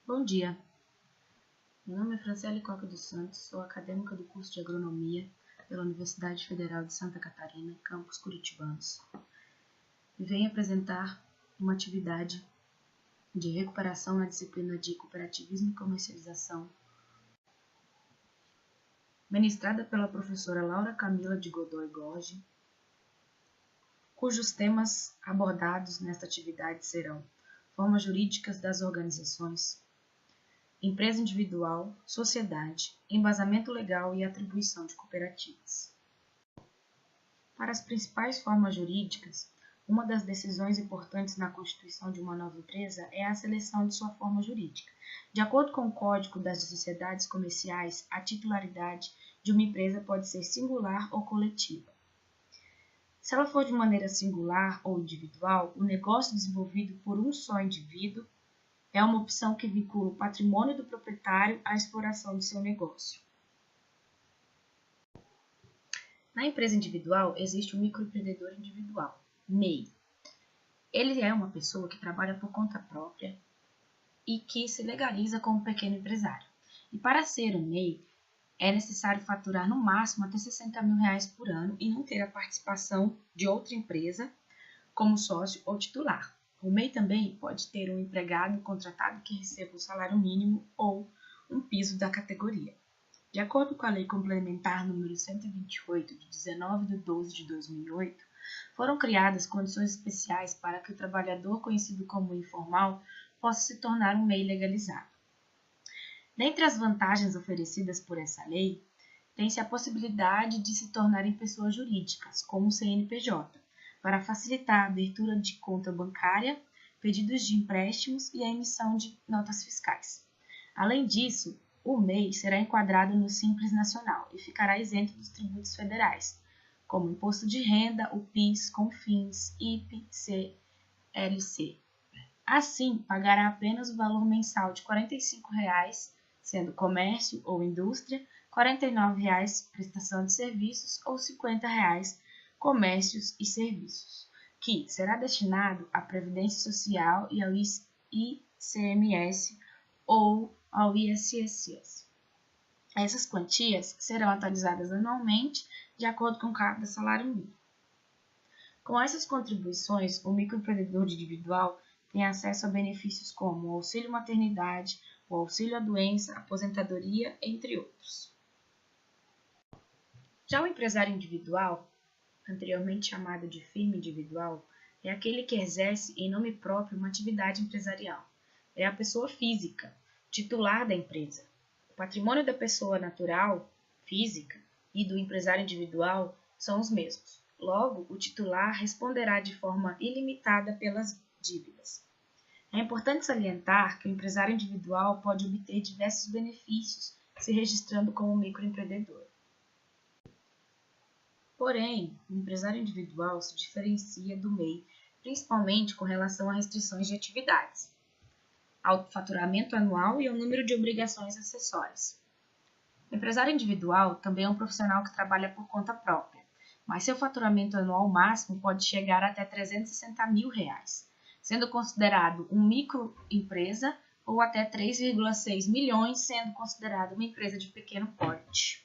Bom dia, meu nome é Franciele Coque dos Santos, sou acadêmica do curso de Agronomia pela Universidade Federal de Santa Catarina, campus Curitibanos, e venho apresentar uma atividade de recuperação na disciplina de Cooperativismo e Comercialização, ministrada pela professora Laura Camila de Godoy Gorge, cujos temas abordados nesta atividade serão formas jurídicas das organizações, empresa individual, sociedade, embasamento legal e atribuição de cooperativas. Para as principais formas jurídicas, uma das decisões importantes na constituição de uma nova empresa é a seleção de sua forma jurídica. De acordo com o Código das Sociedades Comerciais, a titularidade de uma empresa pode ser singular ou coletiva. Se ela for de maneira singular ou individual, o negócio desenvolvido por um só indivíduo é uma opção que vincula o patrimônio do proprietário à exploração de seu negócio. Na empresa individual, existe o microempreendedor individual, MEI. Ele é uma pessoa que trabalha por conta própria e que se legaliza como pequeno empresário. E para ser um MEI, é necessário faturar no máximo até R$60 mil por ano e não ter a participação de outra empresa como sócio ou titular. O MEI também pode ter um empregado contratado que receba o salário mínimo ou um piso da categoria. De acordo com a Lei Complementar número 128, de 19/12/2008, foram criadas condições especiais para que o trabalhador conhecido como informal possa se tornar um MEI legalizado. Dentre as vantagens oferecidas por essa lei, tem-se a possibilidade de se tornarem pessoas jurídicas, como o CNPJ, para facilitar a abertura de conta bancária, pedidos de empréstimos e a emissão de notas fiscais. Além disso, o MEI será enquadrado no Simples Nacional e ficará isento dos tributos federais, como Imposto de Renda, o PIS, CONFINS, IPI, CLC. Assim, pagará apenas o valor mensal de R$ 45, sendo comércio ou indústria, R$ 49 prestação de serviços ou R$ 50 comércios e serviços, que será destinado à Previdência Social e ao ICMS ou ao ISSS. Essas quantias serão atualizadas anualmente de acordo com cada salário mínimo. Com essas contribuições, o microempreendedor individual tem acesso a benefícios como o auxílio maternidade, o auxílio à doença, aposentadoria, entre outros. Já o empresário individual, anteriormente chamado de firma individual, é aquele que exerce em nome próprio uma atividade empresarial. É a pessoa física, titular da empresa. O patrimônio da pessoa natural, física, e do empresário individual são os mesmos. Logo, o titular responderá de forma ilimitada pelas dívidas. É importante salientar que o empresário individual pode obter diversos benefícios se registrando como microempreendedor. Porém, o empresário individual se diferencia do MEI, principalmente com relação a restrições de atividades, ao faturamento anual e ao número de obrigações acessórias. O empresário individual também é um profissional que trabalha por conta própria, mas seu faturamento anual máximo pode chegar até R$ 360 mil, sendo considerado uma microempresa, ou até 3,6 milhões, sendo considerado uma empresa de pequeno porte.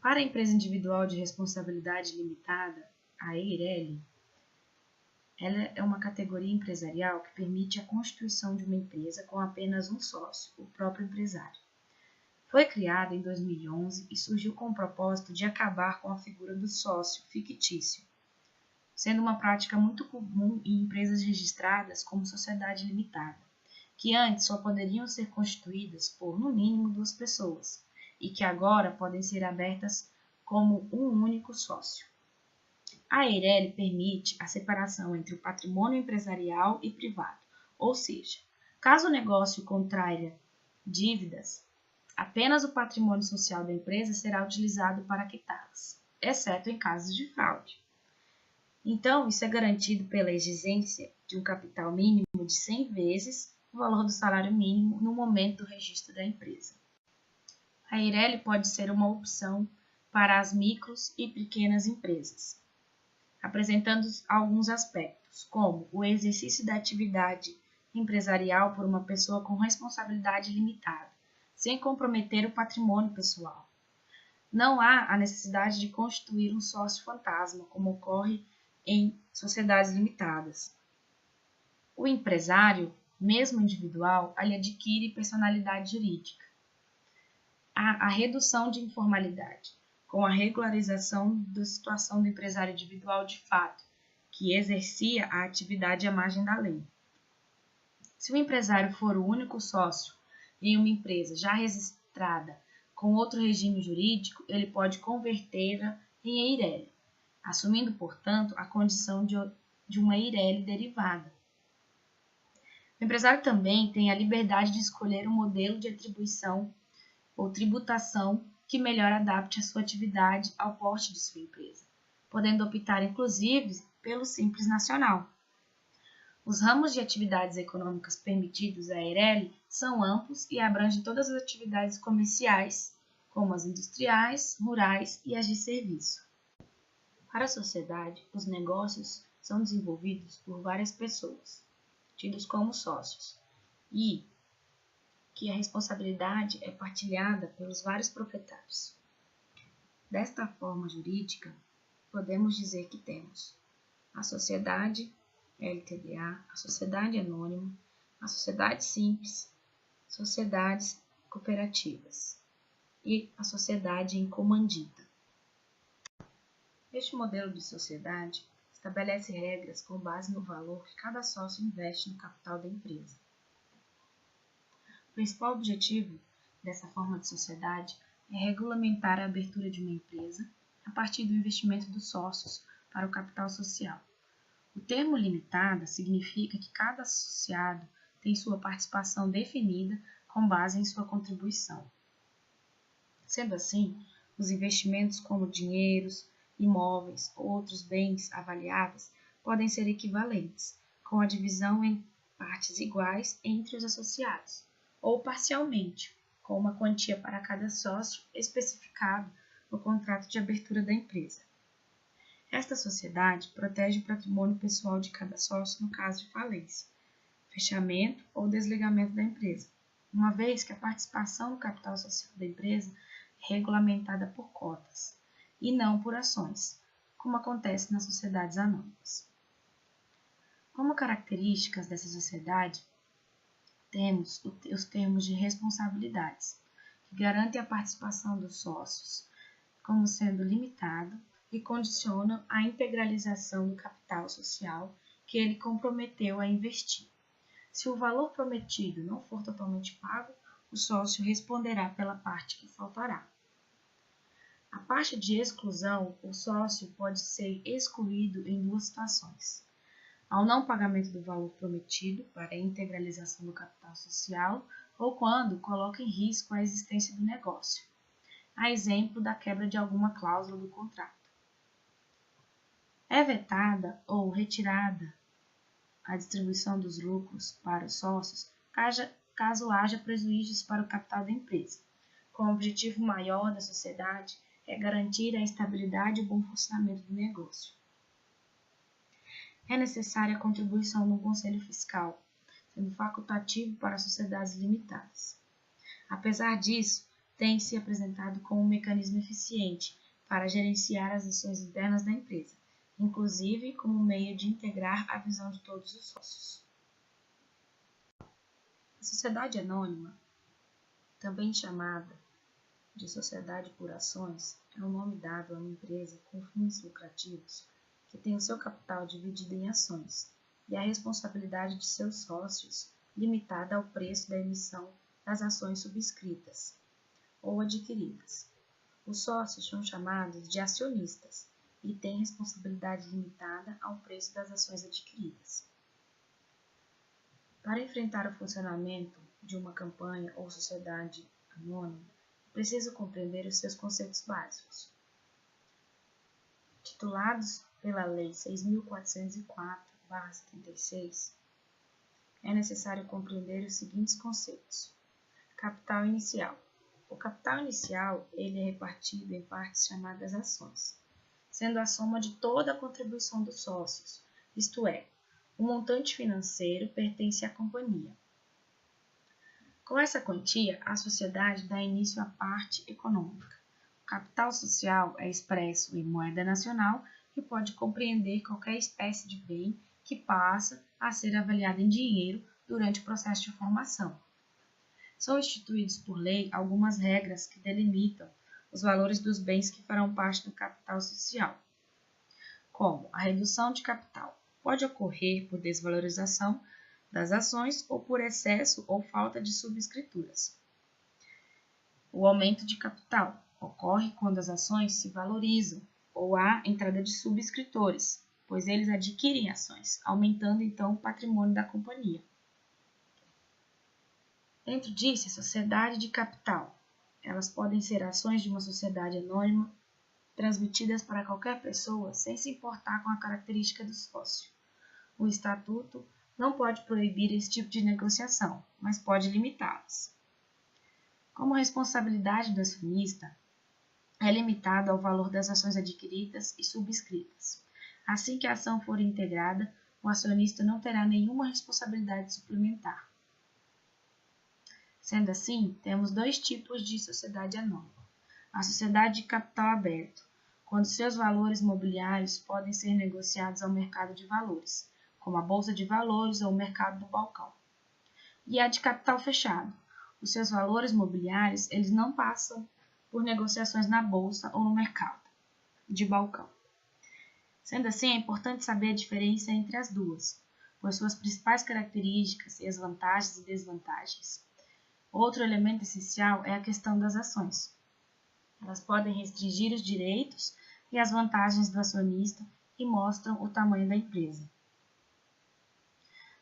Para a empresa individual de responsabilidade limitada, a EIRELI, ela é uma categoria empresarial que permite a constituição de uma empresa com apenas um sócio, o próprio empresário. Foi criada em 2011 e surgiu com o propósito de acabar com a figura do sócio fictício, sendo uma prática muito comum em empresas registradas como sociedade limitada, que antes só poderiam ser constituídas por, no mínimo, 2 pessoas, e que agora podem ser abertas como um único sócio. A EIRELI permite a separação entre o patrimônio empresarial e privado, ou seja, caso o negócio contraia dívidas, apenas o patrimônio social da empresa será utilizado para quitá-las, exceto em casos de fraude. Então, isso é garantido pela exigência de um capital mínimo de 100 vezes o valor do salário mínimo no momento do registro da empresa. A EIRELI pode ser uma opção para as micros e pequenas empresas, apresentando alguns aspectos, como o exercício da atividade empresarial por uma pessoa com responsabilidade limitada, sem comprometer o patrimônio pessoal. Não há a necessidade de constituir um sócio fantasma, como ocorre em sociedades limitadas. O empresário, mesmo individual, ele adquire personalidade jurídica. Há a redução de informalidade, com a regularização da situação do empresário individual de fato, que exercia a atividade à margem da lei. Se o empresário for o único sócio em uma empresa já registrada com outro regime jurídico, ele pode convertê-la em EIRELI, assumindo, portanto, a condição de uma EIRELI derivada. O empresário também tem a liberdade de escolher um modelo de atribuição ou tributação que melhor adapte a sua atividade ao porte de sua empresa, podendo optar, inclusive, pelo Simples Nacional. Os ramos de atividades econômicas permitidos à EIRELI são amplos e abrangem todas as atividades comerciais, como as industriais, rurais e as de serviço. Para a sociedade, os negócios são desenvolvidos por várias pessoas, tidos como sócios, e que a responsabilidade é partilhada pelos vários proprietários. Desta forma jurídica, podemos dizer que temos a sociedade LTDA, a sociedade anônima, a sociedade simples, sociedades cooperativas e a sociedade em comandita. Este modelo de sociedade estabelece regras com base no valor que cada sócio investe no capital da empresa. O principal objetivo dessa forma de sociedade é regulamentar a abertura de uma empresa a partir do investimento dos sócios para o capital social. O termo limitada significa que cada associado tem sua participação definida com base em sua contribuição. Sendo assim, os investimentos como dinheiros, imóveis ou outros bens avaliáveis podem ser equivalentes, com a divisão em partes iguais entre os associados, ou parcialmente, com uma quantia para cada sócio especificado no contrato de abertura da empresa. Esta sociedade protege o patrimônio pessoal de cada sócio no caso de falência, fechamento ou desligamento da empresa, uma vez que a participação no capital social da empresa é regulamentada por cotas e não por ações, como acontece nas sociedades anônimas. Como características dessa sociedade, temos os termos de responsabilidades, que garantem a participação dos sócios como sendo limitado e condicionam a integralização do capital social que ele comprometeu a investir. Se o valor prometido não for totalmente pago, o sócio responderá pela parte que faltará. A parte de exclusão, o sócio pode ser excluído em duas situações: ao não pagamento do valor prometido para a integralização do capital social ou quando coloca em risco a existência do negócio, a exemplo da quebra de alguma cláusula do contrato. É vetada ou retirada a distribuição dos lucros para os sócios caso haja prejuízos para o capital da empresa, com o objetivo maior da sociedade é garantir a estabilidade e o bom funcionamento do negócio. É necessária a contribuição do Conselho Fiscal, sendo facultativo para sociedades limitadas. Apesar disso, tem se apresentado como um mecanismo eficiente para gerenciar as ações internas da empresa, inclusive como meio de integrar a visão de todos os sócios. A sociedade anônima, também chamada de sociedade por ações, é o nome dado a uma empresa com fins lucrativos que tem o seu capital dividido em ações e a responsabilidade de seus sócios limitada ao preço da emissão das ações subscritas ou adquiridas. Os sócios são chamados de acionistas e têm responsabilidade limitada ao preço das ações adquiridas. Para enfrentar o funcionamento de uma campanha ou sociedade anônima, é preciso compreender os seus conceitos básicos. Titulados pela Lei 6.404/76, é necessário compreender os seguintes conceitos. Capital inicial. O capital inicial ele é repartido em partes chamadas ações, sendo a soma de toda a contribuição dos sócios, isto é, O montante financeiro pertence à companhia. Com essa quantia, a sociedade dá início à parte econômica. O capital social é expresso em moeda nacional e pode compreender qualquer espécie de bem que passa a ser avaliado em dinheiro durante o processo de formação. São instituídos por lei algumas regras que delimitam os valores dos bens que farão parte do capital social, como a redução de capital pode ocorrer por desvalorização das ações ou por excesso ou falta de subscrituras. O aumento de capital ocorre quando as ações se valorizam ou há entrada de subscritores, pois eles adquirem ações, aumentando então o patrimônio da companhia. Dentro disso, a sociedade de capital. Elas podem ser ações de uma sociedade anônima, transmitidas para qualquer pessoa sem se importar com a característica do sócio. O estatuto não pode proibir esse tipo de negociação, mas pode limitá-las. Como a responsabilidade do acionista é limitada ao valor das ações adquiridas e subscritas. Assim que a ação for integrada, o acionista não terá nenhuma responsabilidade suplementar. Sendo assim, temos dois tipos de sociedade anônima. A sociedade de capital aberto, quando seus valores mobiliários podem ser negociados ao mercado de valores, como a bolsa de valores ou o mercado do balcão. E a de capital fechado. Os seus valores mobiliários eles não passam por negociações na bolsa ou no mercado de balcão. Sendo assim, é importante saber a diferença entre as duas, por suas principais características e as vantagens e desvantagens. Outro elemento essencial é a questão das ações. Elas podem restringir os direitos e as vantagens do acionista e mostram o tamanho da empresa.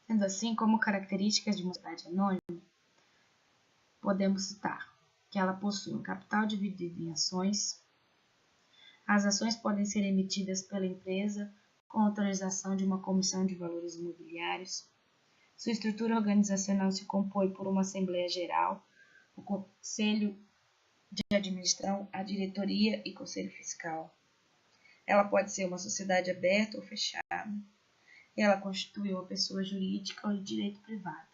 Sendo assim, como características de uma sociedade anônima, podemos citar que ela possui um capital dividido em ações. As ações podem ser emitidas pela empresa com autorização de uma comissão de valores imobiliários. Sua estrutura organizacional se compõe por uma Assembleia Geral, o Conselho de Administração, a Diretoria e Conselho Fiscal. Ela pode ser uma sociedade aberta ou fechada. Ela constitui uma pessoa jurídica ou de direito privado.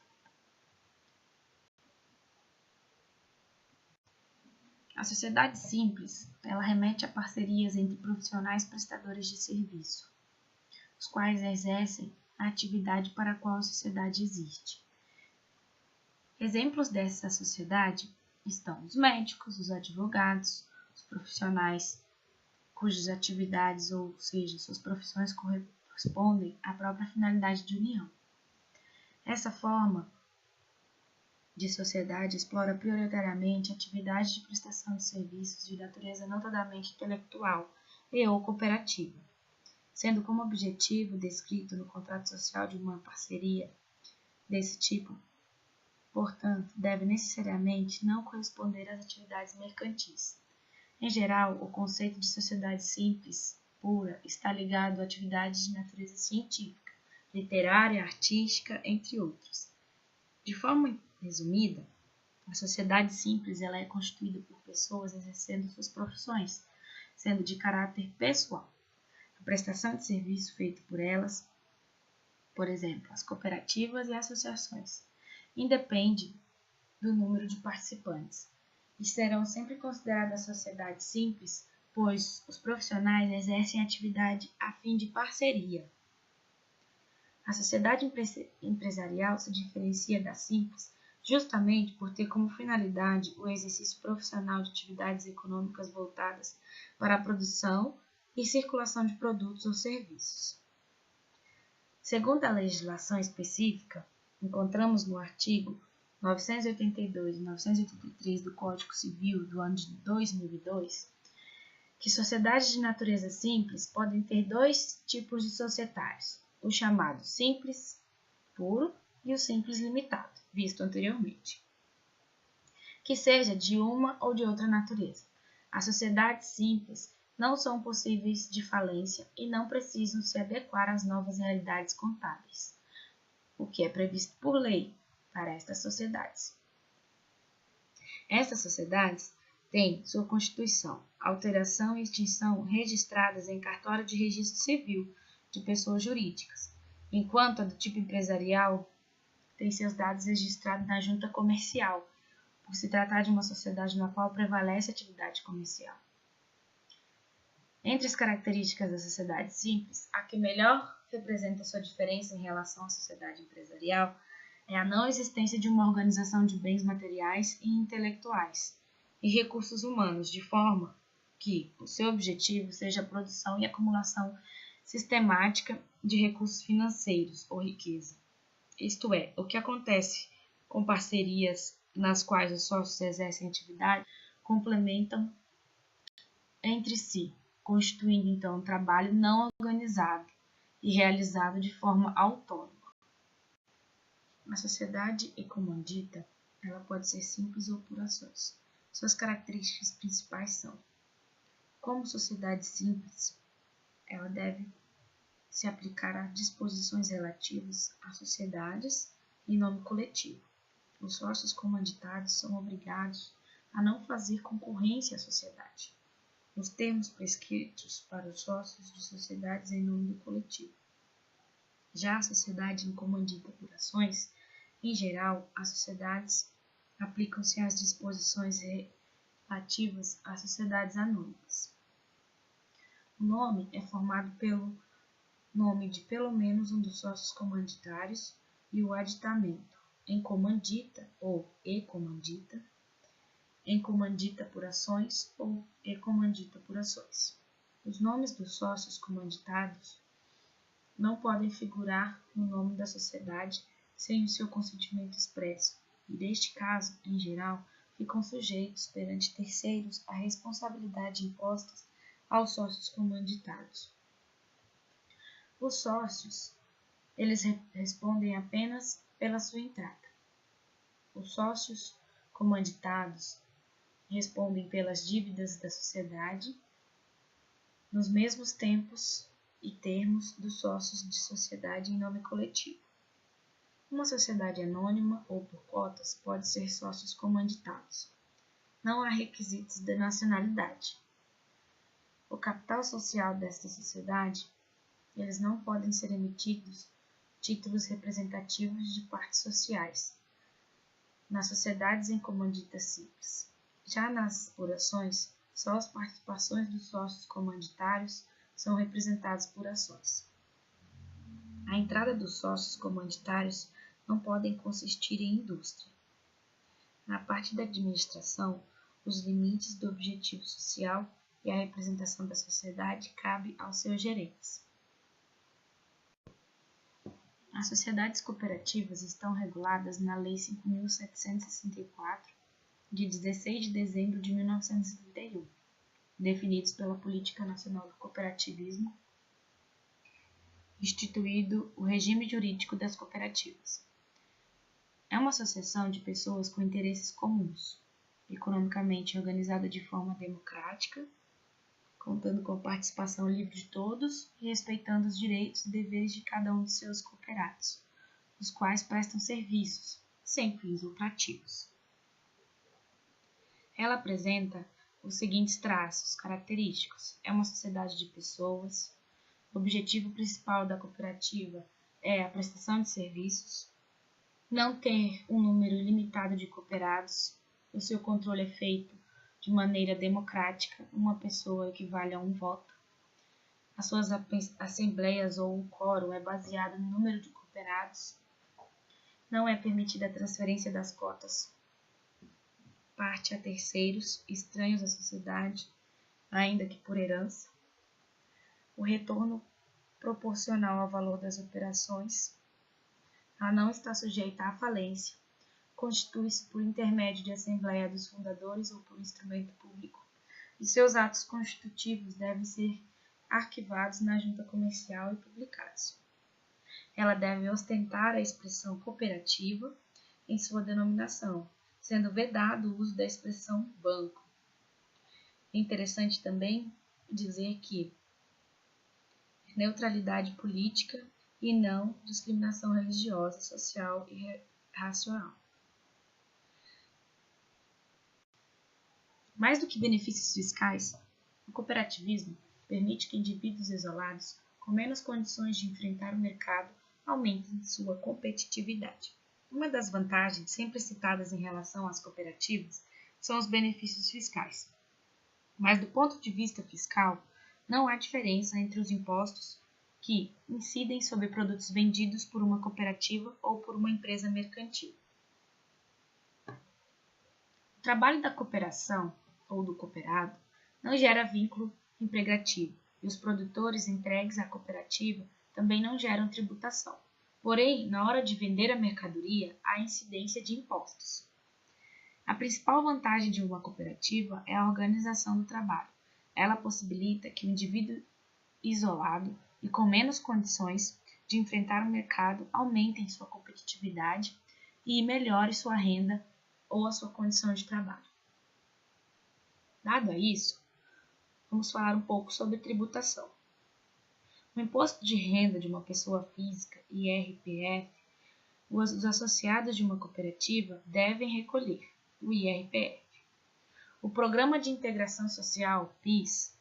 A sociedade simples, ela remete a parcerias entre profissionais prestadores de serviço, os quais exercem a atividade para a qual a sociedade existe. Exemplos dessa sociedade estão os médicos, os advogados, os profissionais cujas atividades, ou seja, suas profissões correspondem à própria finalidade de união. Essa forma de sociedade explora prioritariamente atividades de prestação de serviços de natureza notadamente intelectual e ou cooperativa, sendo como objetivo descrito no contrato social de uma parceria desse tipo, portanto, deve necessariamente não corresponder às atividades mercantis. Em geral, o conceito de sociedade simples, pura, está ligado a atividades de natureza científica, literária, artística, entre outros. De forma resumida, a sociedade simples ela é constituída por pessoas exercendo suas profissões, sendo de caráter pessoal. A prestação de serviço feita por elas, por exemplo, as cooperativas e associações, independe do número de participantes e serão sempre consideradas sociedades simples, pois os profissionais exercem atividade a fim de parceria. A sociedade empresarial se diferencia da simples justamente por ter como finalidade o exercício profissional de atividades econômicas voltadas para a produção e circulação de produtos ou serviços. Segundo a legislação específica, encontramos no artigo 982 e 983 do Código Civil do ano de 2002 que sociedades de natureza simples podem ter dois tipos de societários, o chamado simples puro e o simples limitado, visto anteriormente, que seja de uma ou de outra natureza. As sociedades simples não são possíveis de falência e não precisam se adequar às novas realidades contábeis, o que é previsto por lei para estas sociedades. Estas sociedades têm sua constituição, alteração e extinção registradas em cartório de registro civil de pessoas jurídicas, enquanto a do tipo empresarial tem seus dados registrados na junta comercial, por se tratar de uma sociedade na qual prevalece a atividade comercial. Entre as características da sociedade simples, a que melhor representa sua diferença em relação à sociedade empresarial é a não existência de uma organização de bens materiais e intelectuais e recursos humanos, de forma que o seu objetivo seja a produção e acumulação sistemática de recursos financeiros ou riqueza. Isto é, o que acontece com parcerias nas quais os sócios exercem atividade complementam entre si, constituindo então um trabalho não organizado e realizado de forma autônoma. A sociedade ecomandita, ela pode ser simples ou por ações. Suas características principais são: como sociedade simples, ela deve se aplicar a disposições relativas a sociedades em nome coletivo. Os sócios comanditados são obrigados a não fazer concorrência à sociedade, nos termos prescritos para os sócios de sociedades em nome do coletivo. Já a sociedade em comandita por ações, em geral, as sociedades aplicam-se às disposições relativas às sociedades anônimas. O nome é formado pelo nome de pelo menos um dos sócios comanditários e o aditamento em comandita ou e-comandita, em comandita por ações ou e-comandita por ações. Os nomes dos sócios comanditados não podem figurar no nome da sociedade sem o seu consentimento expresso, e neste caso, em geral, ficam sujeitos perante terceiros à responsabilidade imposta aos sócios comanditados. Os sócios, eles respondem apenas pela sua entrada. Os sócios comanditados respondem pelas dívidas da sociedade nos mesmos tempos e termos dos sócios de sociedade em nome coletivo. Uma sociedade anônima ou por cotas pode ser sócios comanditados. Não há requisitos de nacionalidade. O capital social desta sociedade, eles não podem ser emitidos títulos representativos de partes sociais, nas sociedades em comandita simples. Já nas por ações, só as participações dos sócios comanditários são representadas por ações. A entrada dos sócios comanditários não podem consistir em indústria. Na parte da administração, os limites do objetivo social e a representação da sociedade cabe aos seus gerentes. As sociedades cooperativas estão reguladas na Lei 5.764, de 16 de dezembro de 1971, definidos pela Política Nacional do Cooperativismo, instituído o regime jurídico das cooperativas. É uma associação de pessoas com interesses comuns, economicamente organizada de forma democrática, contando com a participação livre de todos e respeitando os direitos e deveres de cada um de seus cooperados, os quais prestam serviços, sem fins lucrativos. Ela apresenta os seguintes traços característicos: é uma sociedade de pessoas, o objetivo principal da cooperativa é a prestação de serviços, não ter um número ilimitado de cooperados, o seu controle é feito de maneira democrática, uma pessoa equivale a um voto. As suas assembleias ou um quórum é baseado no número de cooperados. Não é permitida a transferência das cotas parte a terceiros, estranhos à sociedade, ainda que por herança. O retorno proporcional ao valor das operações. Ela não está sujeita à falência. Constitui-se por intermédio de assembleia dos fundadores ou por instrumento público, e seus atos constitutivos devem ser arquivados na junta comercial e publicados. Ela deve ostentar a expressão cooperativa em sua denominação, sendo vedado o uso da expressão banco. É interessante também dizer que neutralidade política e não discriminação religiosa, social e racial. Mais do que benefícios fiscais, o cooperativismo permite que indivíduos isolados, com menos condições de enfrentar o mercado, aumentem sua competitividade. Uma das vantagens sempre citadas em relação às cooperativas são os benefícios fiscais. Mas do ponto de vista fiscal, não há diferença entre os impostos que incidem sobre produtos vendidos por uma cooperativa ou por uma empresa mercantil. O trabalho da cooperação ou do cooperado não gera vínculo emregativo e os produtores entregues à cooperativa também não geram tributação. Porém, na hora de vender a mercadoria, há incidência de impostos. A principal vantagem de uma cooperativa é a organização do trabalho. Ela possibilita que o indivíduo isolado e com menos condições de enfrentar o mercado aumente sua competitividade e melhore sua renda ou a sua condição de trabalho. Dado a isso, vamos falar um pouco sobre tributação. O imposto de renda de uma pessoa física, IRPF, os associados de uma cooperativa devem recolher o IRPF. O Programa de Integração Social, PIS,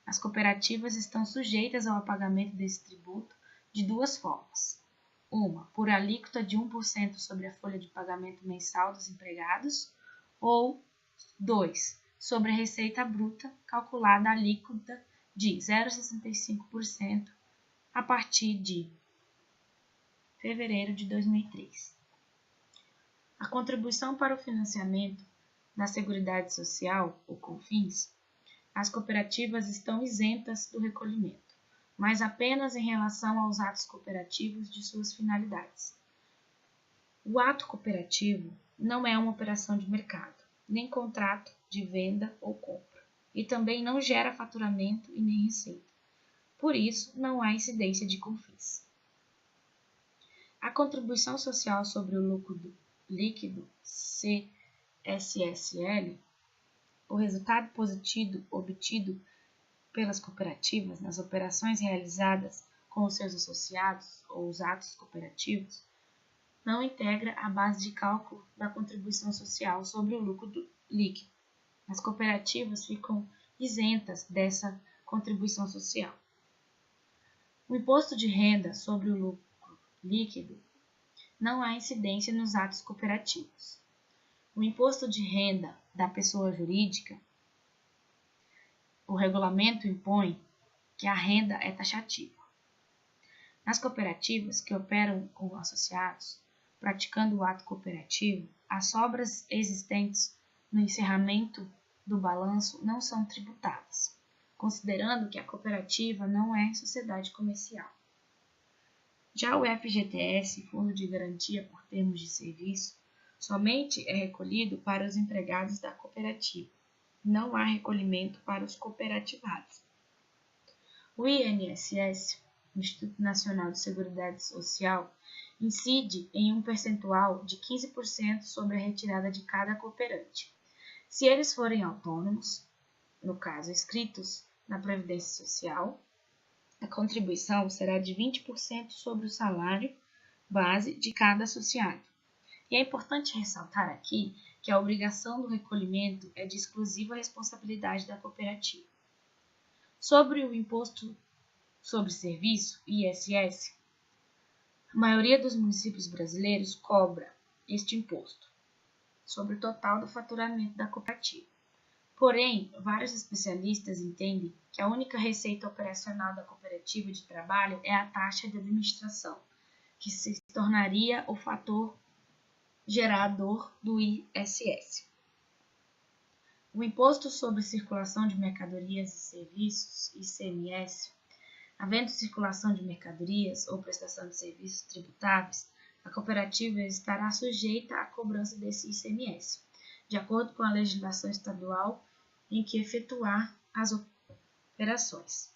as cooperativas estão sujeitas ao pagamento desse tributo de duas formas. Uma, por alíquota de 1% sobre a folha de pagamento mensal dos empregados, ou 2, sobre a receita bruta, calculada a alíquota de 0,65% a partir de fevereiro de 2003. A contribuição para o financiamento da Seguridade Social, o CONFINS, as cooperativas estão isentas do recolhimento, mas apenas em relação aos atos cooperativos de suas finalidades. O ato cooperativo não é uma operação de mercado, nem contrato de venda ou compra, e também não gera faturamento e nem receita. Por isso, não há incidência de CONFINS. A contribuição social sobre o lucro líquido, CSSL, o resultado positivo obtido pelas cooperativas nas operações realizadas com os seus associados ou os atos cooperativos, não integra a base de cálculo da contribuição social sobre o lucro líquido. As cooperativas ficam isentas dessa contribuição social. O imposto de renda sobre o lucro líquido não há incidência nos atos cooperativos. O imposto de renda da pessoa jurídica, o regulamento impõe que a renda é taxativa. Nas cooperativas que operam com associados, praticando o ato cooperativo, as sobras existentes no encerramento do balanço não são tributadas, considerando que a cooperativa não é sociedade comercial. Já o FGTS, Fundo de Garantia por Termos de Serviço, somente é recolhido para os empregados da cooperativa. Não há recolhimento para os cooperativados. O INSS, Instituto Nacional de Seguridade Social, incide em um percentual de 15% sobre a retirada de cada cooperante. Se eles forem autônomos, no caso inscritos na Previdência Social, a contribuição será de 20% sobre o salário base de cada associado. E é importante ressaltar aqui que a obrigação do recolhimento é de exclusiva responsabilidade da cooperativa. Sobre o Imposto sobre Serviço, ISS, a maioria dos municípios brasileiros cobra este imposto sobre o total do faturamento da cooperativa. Porém, vários especialistas entendem que a única receita operacional da cooperativa de trabalho é a taxa de administração, que se tornaria o fator gerador do ISS. O Imposto sobre Circulação de Mercadorias e Serviços, ICMS, havendo circulação de mercadorias ou prestação de serviços tributáveis, a cooperativa estará sujeita à cobrança desse ICMS, de acordo com a legislação estadual em que efetuar as operações.